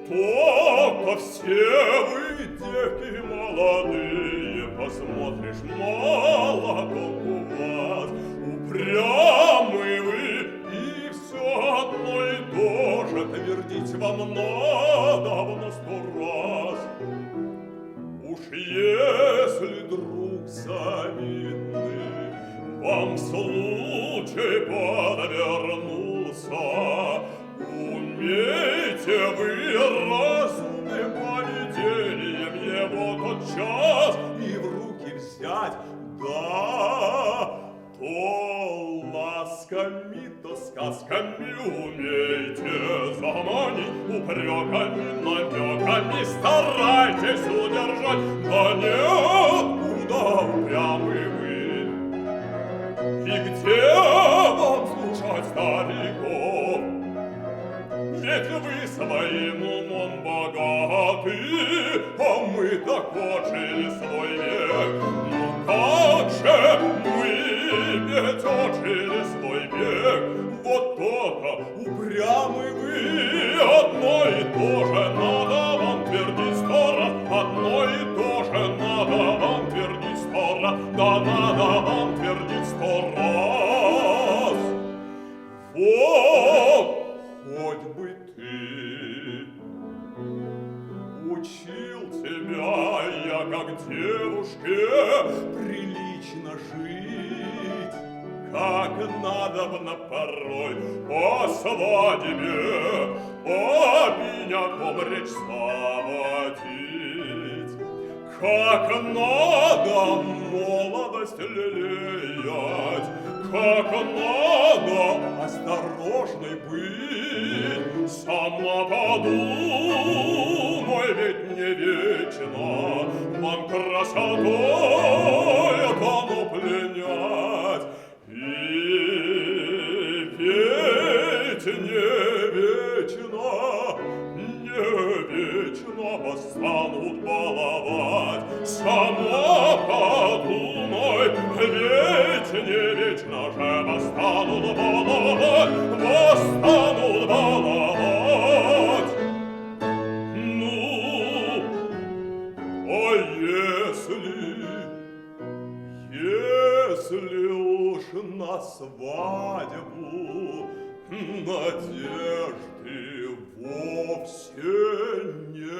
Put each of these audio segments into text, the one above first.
Только все вы, девки молодые, посмотришь, мало толку у вас. Упрямы вы, и все одно и то же твердить вам надо 100 раз. Уж если друг завидный вам случай подвернулся, умейте вы разумным поведением его тотчас и в руки взять, да, то ласками, то сказками умейте заманить, упреками, намеками старайтесь удержать, да нет, куда упрямы вы. И где вам слушать стариков? Ведь вы своим умом богаты, а мы так отжили свой век. Ну как же мы ведь отжили свой век? Вот то-то упрямы вы, одно и то же надо вам твердить 100 раз, одно и то же надо вам твердить 100 раз, да надо вам твердить 100 раз. Вот хоть бы ты учил тебя я, как девушке, прилично жить, как надобно порой по свадьбе обиняком речь заводить, как надо молодость лелеять, как надо осторожной быть. Сама подумай, ведь не вечно вам красотой дано пленять. И ведь не вечно вас станут баловать. Сама подумай, ведь не вечно же вас станут баловать, вас станут баловать. Ну, а если уж на свадьбу надежды вовсе нет,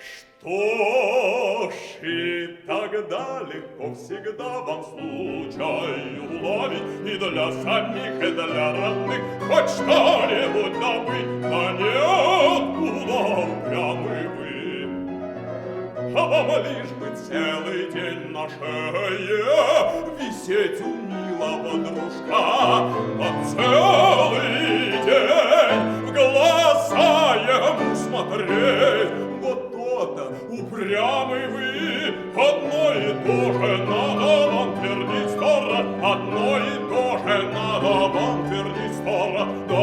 что ж, и тогда легко всегда вам случай уловить и для самих, и для родных хоть что-нибудь добыть, да нет, куда упрямы вы. А вам лишь бы целый день на шее висеть у милого дружка, а целый день в глаза ему смотреть. Вот то-то упрямый вы, одно и то же надо вам твердить 100 раз, одно и то же надо вам твердить 100 раз, да